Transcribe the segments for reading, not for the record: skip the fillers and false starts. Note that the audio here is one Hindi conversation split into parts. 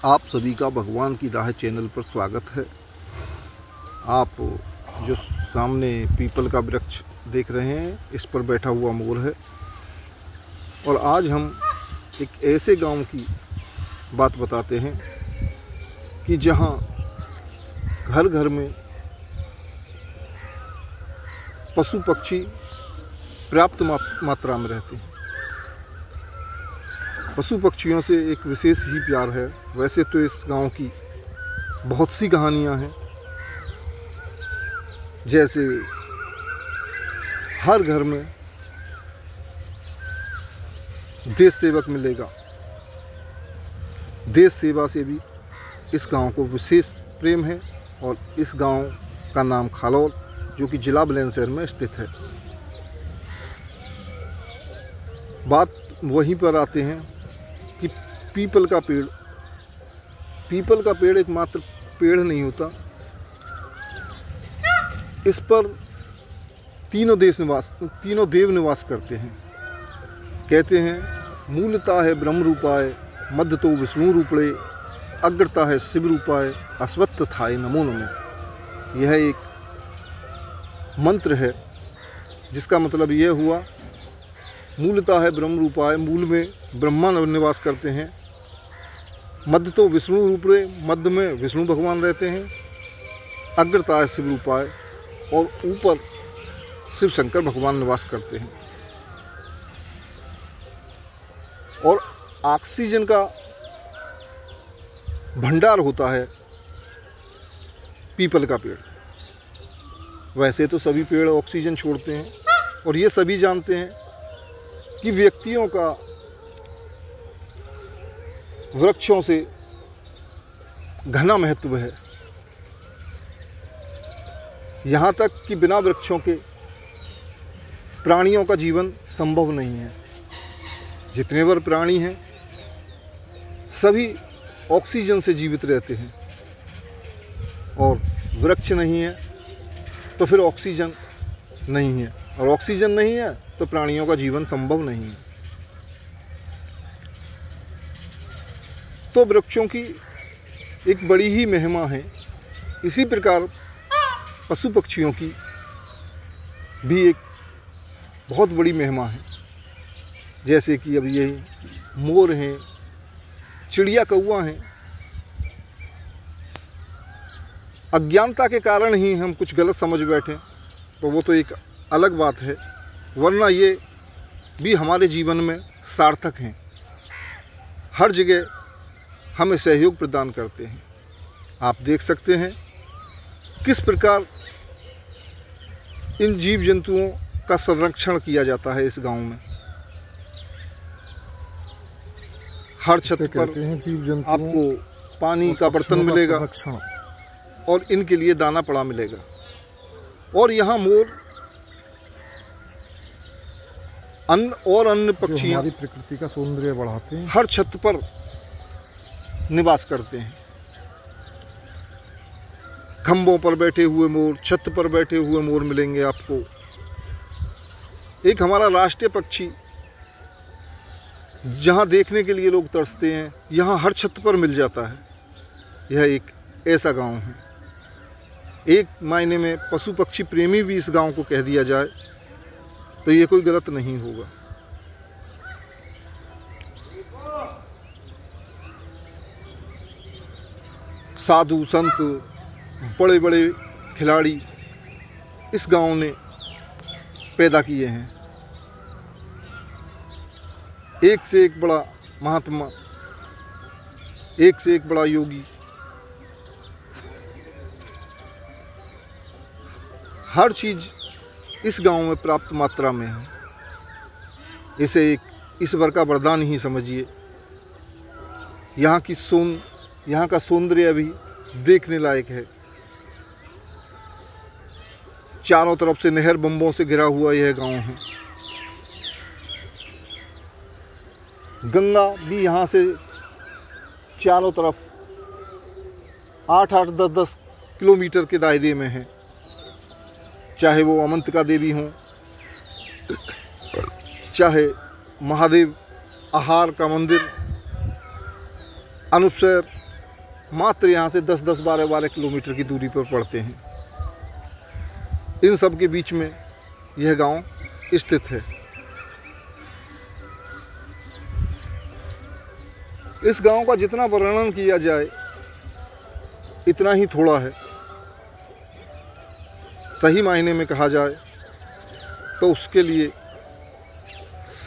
आप सभी का भगवान की राह चैनल पर स्वागत है। आप जो सामने पीपल का वृक्ष देख रहे हैं, इस पर बैठा हुआ मोर है। और आज हम एक ऐसे गांव की बात बताते हैं कि जहां घर घर में पशु पक्षी पर्याप्त मात्रा में रहते हैं। पशु पक्षियों से एक विशेष ही प्यार है। वैसे तो इस गांव की बहुत सी कहानियां हैं, जैसे हर घर में देश सेवक मिलेगा। देश सेवा से भी इस गांव को विशेष प्रेम है। और इस गांव का नाम खालौल, जो कि जिला बुलंदशहर में स्थित है। बात वहीं पर आते हैं कि पीपल का पेड़ एकमात्र पेड़ नहीं होता। इस पर तीनों देव निवास करते हैं। कहते हैं मूलता है ब्रह्म रूपाय, मध्य तो विष्णु रूपणे, अग्रता है शिव रूपाय, अश्वत्थ थाय नमो नमः। यह एक मंत्र है जिसका मतलब यह हुआ, मूलता है ब्रह्म रूपाय, मूल में ब्रह्मा निवास करते हैं। मध्य तो विष्णु रूपणे, मध्य में विष्णु भगवान रहते हैं। अग्रता है शिव रूपाय, और ऊपर शिव शंकर भगवान निवास करते हैं। और ऑक्सीजन का भंडार होता है पीपल का पेड़। वैसे तो सभी पेड़ ऑक्सीजन छोड़ते हैं, और ये सभी जानते हैं कि व्यक्तियों का वृक्षों से घना महत्व है। यहाँ तक कि बिना वृक्षों के प्राणियों का जीवन संभव नहीं है। जितने भी प्राणी हैं सभी ऑक्सीजन से जीवित रहते हैं, और वृक्ष नहीं है तो फिर ऑक्सीजन नहीं है, और ऑक्सीजन नहीं है तो प्राणियों का जीवन संभव नहीं है। तो वृक्षों की एक बड़ी ही महिमा है। इसी प्रकार पशु पक्षियों की भी एक बहुत बड़ी महिमा है। जैसे कि अब ये मोर हैं, चिड़िया कौवा हैं। अज्ञानता के कारण ही हम कुछ गलत समझ बैठे तो वो तो एक अलग बात है, वरना ये भी हमारे जीवन में सार्थक हैं। हर जगह हमें सहयोग प्रदान करते हैं। आप देख सकते हैं किस प्रकार इन जीव जंतुओं का संरक्षण किया जाता है इस गांव में। हर छत पर जीव जंतुओं आपको पानी का बर्तन मिलेगा, और इनके लिए दाना पड़ा मिलेगा। और यहाँ मोर अन्य पक्षियाँ हमारी प्रकृति का सौंदर्य बढ़ाते हैं। हर छत पर निवास करते हैं। खंभों पर बैठे हुए मोर, छत पर बैठे हुए मोर मिलेंगे आपको। एक हमारा राष्ट्रीय पक्षी जहाँ देखने के लिए लोग तरसते हैं, यहाँ हर छत पर मिल जाता है। यह एक ऐसा गांव है। एक मायने में पशु पक्षी प्रेमी भी इस गांव को कह दिया जाए तो ये कोई गलत नहीं होगा। साधु संत, बड़े बड़े खिलाड़ी इस गांव ने पैदा किए हैं। एक से एक बड़ा महात्मा, एक से एक बड़ा योगी। हर चीज़ इस गांव में पर्याप्त मात्रा में है। इसे एक ईश्वर का वरदान ही समझिए। यहाँ का सौंदर्य भी देखने लायक है। चारों तरफ से नहर बंबों से घिरा हुआ यह गांव है। गंगा भी यहाँ से चारों तरफ 8-8, 10-10 किलोमीटर के दायरे में है। चाहे वो अमंतिका देवी हों, चाहे महादेव आहार का मंदिर, अनुपसर मात्र यहाँ से 10-10, 12-12 किलोमीटर की दूरी पर पड़ते हैं। इन सब के बीच में यह गांव स्थित है। इस गांव का जितना वर्णन किया जाए इतना ही थोड़ा है। सही मायने में कहा जाए तो उसके लिए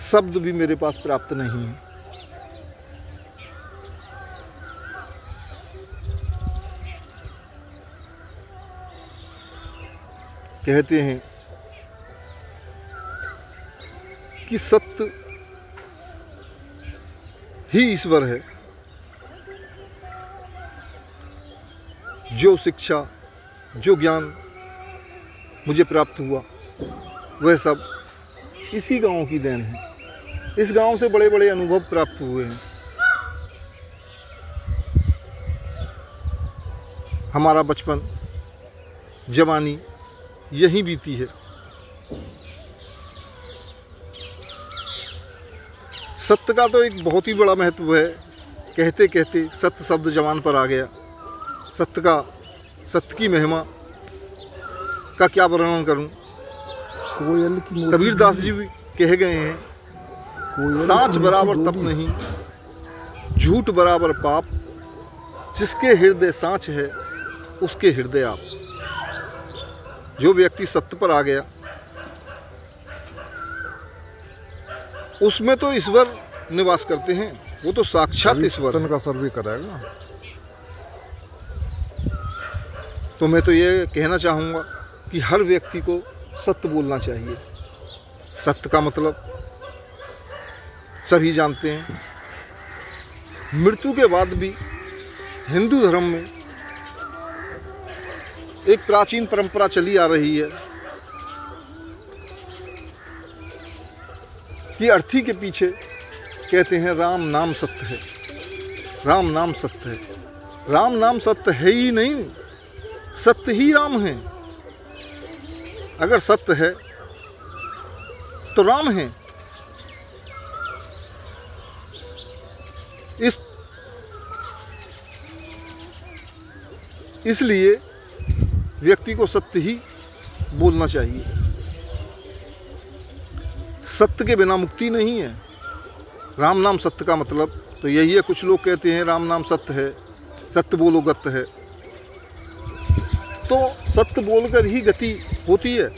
शब्द भी मेरे पास प्राप्त नहीं है। कहते हैं कि सत्य ही ईश्वर है। जो शिक्षा, जो ज्ञान मुझे प्राप्त हुआ वह सब इसी गांव की देन है। इस गांव से बड़े बड़े अनुभव प्राप्त हुए हैं। हमारा बचपन, जवानी यहीं बीती है। सत्य का तो एक बहुत ही बड़ा महत्व है। कहते कहते सत्य शब्द जबान पर आ गया। सत्य की महिमा का क्या वर्णन करूं। कोयल की कबीरदास जी भी कह गए हैं, साँच बराबर तप नहीं, झूठ बराबर पाप, जिसके हृदय साँच है उसके हृदय आप। जो व्यक्ति सत्य पर आ गया उसमें तो ईश्वर निवास करते हैं। वो तो साक्षात ईश्वर का सर्वे कराएगा। तो मैं तो ये कहना चाहूँगा कि हर व्यक्ति को सत्य बोलना चाहिए। सत्य का मतलब सभी जानते हैं। मृत्यु के बाद भी हिंदू धर्म में एक प्राचीन परंपरा चली आ रही है कि अर्थी के पीछे कहते हैं राम नाम सत्य है, राम नाम सत्य है। राम नाम सत्य है ही नहीं, सत्य ही राम है। अगर सत्य है तो राम है। इसलिए व्यक्ति को सत्य ही बोलना चाहिए। सत्य के बिना मुक्ति नहीं है। राम नाम सत्य का मतलब तो यही है। कुछ लोग कहते हैं राम नाम सत्य है, सत्य बोलो गत्य है। तो सत्य बोलकर ही गति होती है।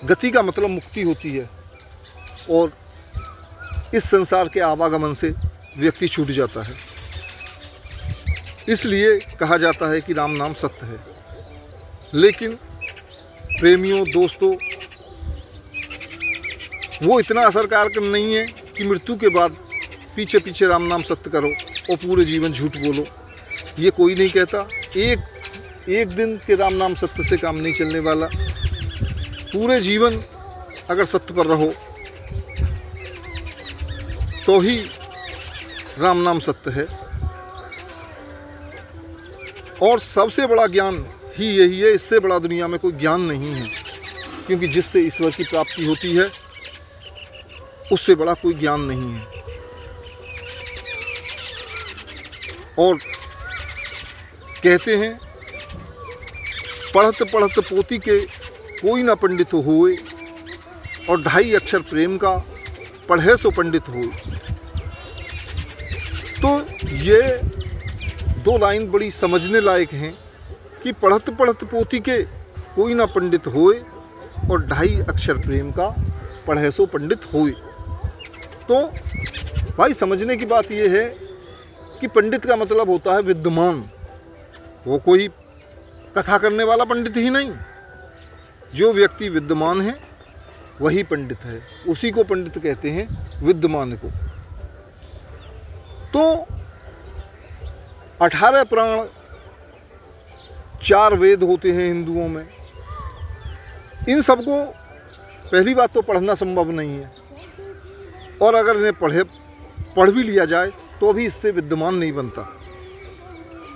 गति का मतलब मुक्ति होती है और इस संसार के आवागमन से व्यक्ति छूट जाता है। इसलिए कहा जाता है कि राम नाम सत्य है। लेकिन प्रेमियों, दोस्तों, वो इतना असरकारक नहीं है कि मृत्यु के बाद पीछे पीछे राम नाम सत्य करो और पूरे जीवन झूठ बोलो। ये कोई नहीं कहता। एक दिन के राम नाम सत्य से काम नहीं चलने वाला। पूरे जीवन अगर सत्य पर रहो तो ही राम नाम सत्य है। और सबसे बड़ा ज्ञान ही यही है। इससे बड़ा दुनिया में कोई ज्ञान नहीं है, क्योंकि जिससे ईश्वर की प्राप्ति होती है उससे बड़ा कोई ज्ञान नहीं है। और कहते हैं पढ़त पढ़त पोती के कोई ना पंडित होए, और 2.5 अक्षर प्रेम का पढ़े सो पंडित होए। तो ये 2 लाइन बड़ी समझने लायक हैं कि पढ़त पढ़त पोती के कोई ना पंडित होए, और 2.5 अक्षर प्रेम का पढ़े सो पंडित होए। तो भाई समझने की बात यह है कि पंडित का मतलब होता है विद्वान। वो कोई कथा करने वाला पंडित ही नहीं। जो व्यक्ति विद्वान है वही पंडित है। उसी को पंडित कहते हैं, विद्वान को। तो 18 पुराण, 4 वेद होते हैं हिंदुओं में। इन सबको पहली बात तो पढ़ना संभव नहीं है, और अगर इन्हें पढ़ भी लिया जाए तो भी इससे विद्वान नहीं बनता,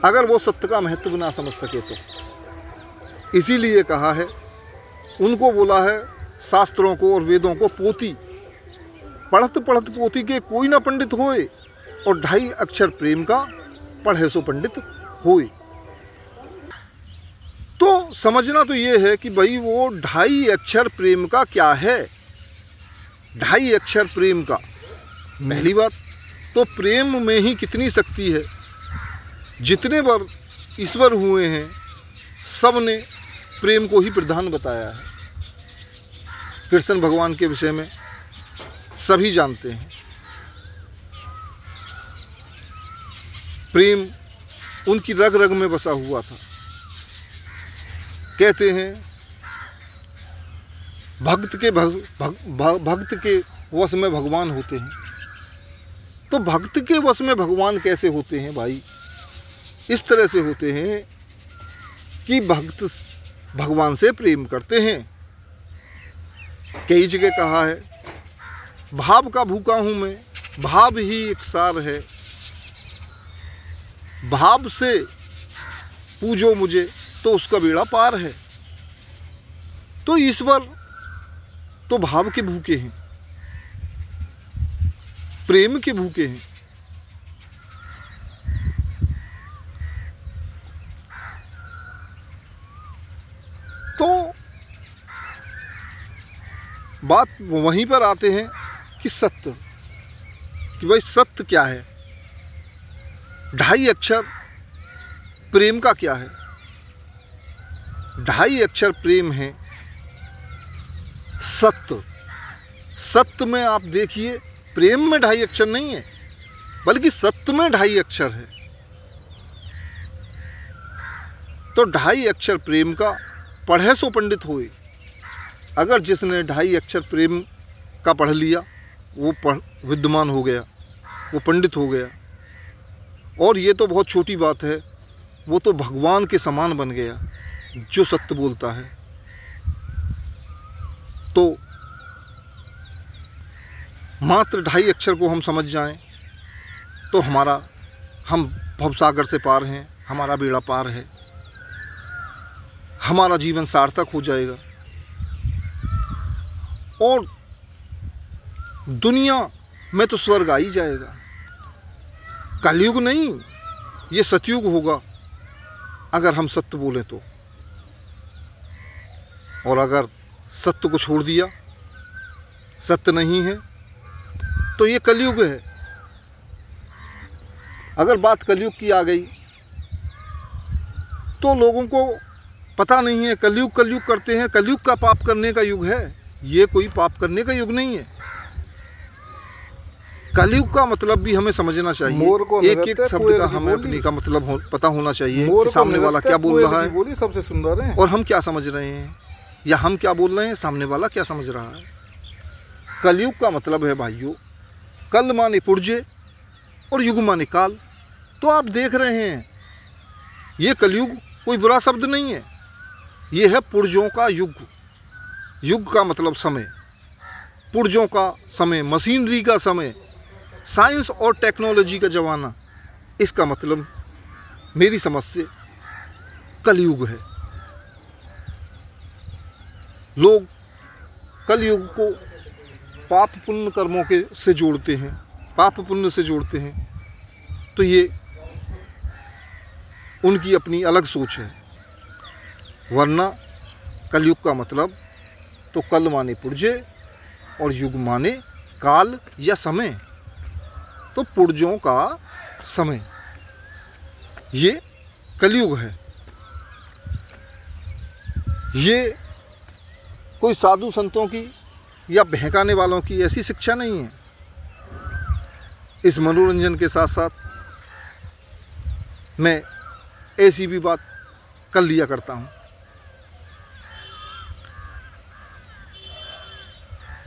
अगर वो सत्य का महत्व ना समझ सके तो। इसीलिए कहा है, उनको बोला है शास्त्रों को और वेदों को पोती। पढ़त पढ़त पोती के कोई ना पंडित होए, और 2.5 अक्षर प्रेम का पढ़े सो पंडित होए। तो समझना तो ये है कि भाई वो 2.5 अक्षर प्रेम का क्या है। 2.5 अक्षर प्रेम का, पहली बात तो प्रेम में ही कितनी शक्ति है। जितने बार ईश्वर हुए हैं सब ने प्रेम को ही प्रधान बताया है। कृष्ण भगवान के विषय में सभी जानते हैं। प्रेम उनकी रग रग में बसा हुआ था। कहते हैं भक्त के वश में भगवान होते हैं। तो भक्त के वश में भगवान कैसे होते हैं भाई? इस तरह से होते हैं कि भक्त भगवान से प्रेम करते हैं। कई जगह कहा है, भाव का भूखा हूँ मैं, भाव ही एक सार है। भाव से पूजो मुझे तो उसका बेड़ा पार है। तो ईश्वर तो भाव के भूखे हैं, प्रेम के भूखे हैं। तो बात वहीं पर आते हैं कि सत्य, कि भाई सत्य क्या है। 2.5 अक्षर प्रेम का क्या है? 2.5 अक्षर प्रेम है सत्य। सत्य में आप देखिए, प्रेम में 2.5 अक्षर नहीं है, बल्कि सत्य में 2.5 अक्षर है। तो 2.5 अक्षर प्रेम का पढ़े सो पंडित होए। अगर जिसने 2.5 अक्षर प्रेम का पढ़ लिया वो विद्वान हो गया, वो पंडित हो गया। और ये तो बहुत छोटी बात है, वो तो भगवान के समान बन गया जो सत्य बोलता है। तो मात्र 2.5 अक्षर को हम समझ जाएं तो हम भवसागर से पार हैं, हमारा बेड़ा पार है, हमारा जीवन सार्थक हो जाएगा। और दुनिया में तो स्वर्ग आ ही जाएगा। कलयुग नहीं, ये सतयुग होगा अगर हम सत्य बोले तो। और अगर सत्य को छोड़ दिया, सत्य नहीं है, तो ये कलयुग है। अगर बात कलयुग की आ गई तो लोगों को पता नहीं है। कलयुग करते हैं, कलयुग का पाप करने का युग है। ये कोई पाप करने का युग नहीं है। कलयुग का मतलब भी हमें समझना चाहिए। एक एक शब्द का हमें अपने का मतलब पता होना चाहिए कि सामने वाला क्या बोल रहा है, बोली सबसे सुंदर है, और हम क्या समझ रहे हैं, या हम क्या बोल रहे हैं, सामने वाला क्या समझ रहा है। कलयुग का मतलब है भाइयों, कल माने पुर्जे और युग माने काल। तो आप देख रहे हैं ये कलयुग कोई बुरा शब्द नहीं है, ये है पुर्जों का युग। युग का मतलब समय, पुर्जों का समय, मशीनरी का समय, साइंस और टेक्नोलॉजी का ज़माना। इसका मतलब मेरी समझ से कलयुग है। लोग कलयुग को पाप पुण्य कर्मों के से जोड़ते हैं, पाप पुण्य से जोड़ते हैं। तो ये उनकी अपनी अलग सोच है। वरना कलयुग का मतलब तो कल माने पुर्जे और युग माने काल या समय। तो पुर्जों का समय ये कलयुग है। ये कोई साधु संतों की या बहकाने वालों की ऐसी शिक्षा नहीं है। इस मनोरंजन के साथ साथ मैं ऐसी भी बात कर लिया करता हूँ।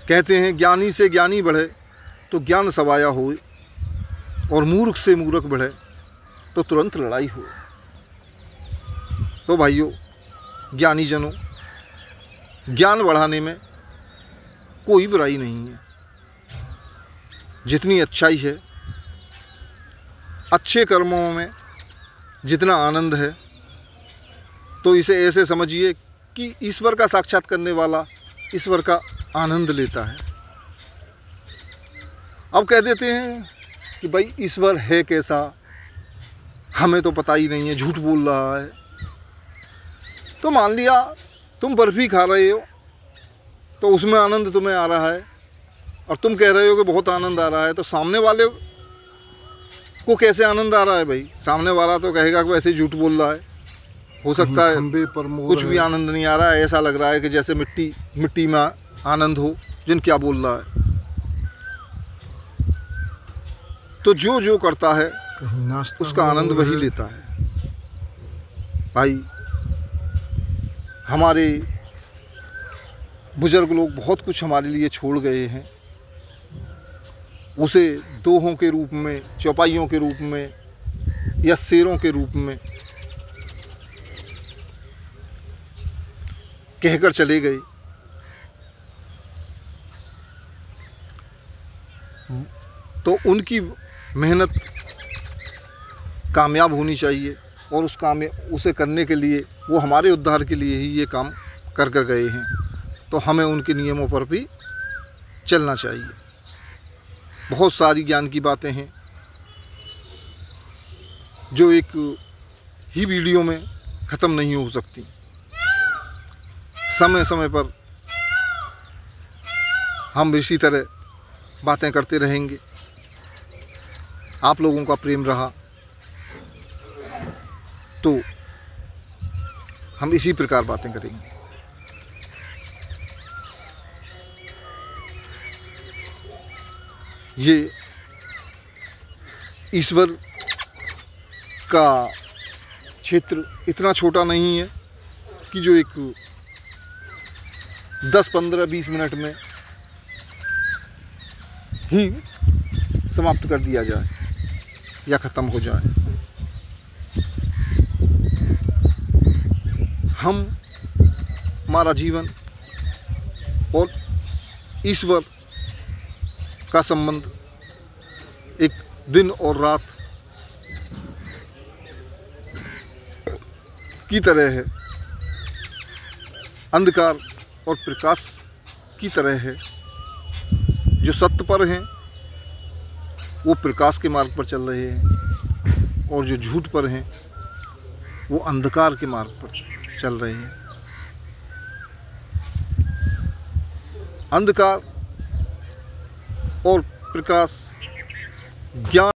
कहते हैं ज्ञानी से ज्ञानी बढ़े तो ज्ञान सवाया हो, और मूर्ख से मूर्ख बढ़े तो तुरंत लड़ाई हो। तो भाइयों, ज्ञानी जनों, ज्ञान बढ़ाने में कोई बुराई नहीं है। जितनी अच्छाई है, अच्छे कर्मों में जितना आनंद है, तो इसे ऐसे समझिए कि ईश्वर का साक्षात करने वाला ईश्वर का आनंद लेता है। अब कह देते हैं कि भाई ईश्वर है कैसा, हमें तो पता ही नहीं है, झूठ बोल रहा है। तो मान लिया तुम बर्फ़ी खा रहे हो तो उसमें आनंद तुम्हें आ रहा है और तुम कह रहे हो कि बहुत आनंद आ रहा है, तो सामने वाले को कैसे आनंद आ रहा है भाई? सामने वाला तो कहेगा कि वैसे ही झूठ बोल रहा है। हो सकता है खंबे पर मोर कुछ भी है। आनंद नहीं आ रहा है, ऐसा लग रहा है कि जैसे मिट्टी में आनंद हो, जिन क्या बोल रहा है। तो जो करता है कहीं नाश्ता उसका हुआ आनंद और वही है। लेता है भाई। हमारे बुजुर्ग लोग बहुत कुछ हमारे लिए छोड़ गए हैं, उसे दोहों के रूप में, चौपाइयों के रूप में या शेरों के रूप में कहकर चले गए। तो उनकी मेहनत कामयाब होनी चाहिए और उसे करने के लिए वो हमारे उद्धार के लिए ही ये काम कर गए हैं। तो हमें उनके नियमों पर भी चलना चाहिए। बहुत सारी ज्ञान की बातें हैं जो एक ही वीडियो में ख़त्म नहीं हो सकती। समय समय पर हम इसी तरह बातें करते रहेंगे। आप लोगों का प्रेम रहा तो हम इसी प्रकार बातें करेंगे। ये ईश्वर का क्षेत्र इतना छोटा नहीं है कि जो एक 10, 15, 20 मिनट में ही समाप्त कर दिया जाए या ख़त्म हो जाए। हमारा जीवन और ईश्वर का संबंध एक दिन और रात की तरह है, अंधकार और प्रकाश की तरह है। जो सत्य पर हैं वो प्रकाश के मार्ग पर चल रहे हैं और जो झूठ पर हैं वो अंधकार के मार्ग पर चल रहे हैं। अंधकार और प्रकाश, ज्ञान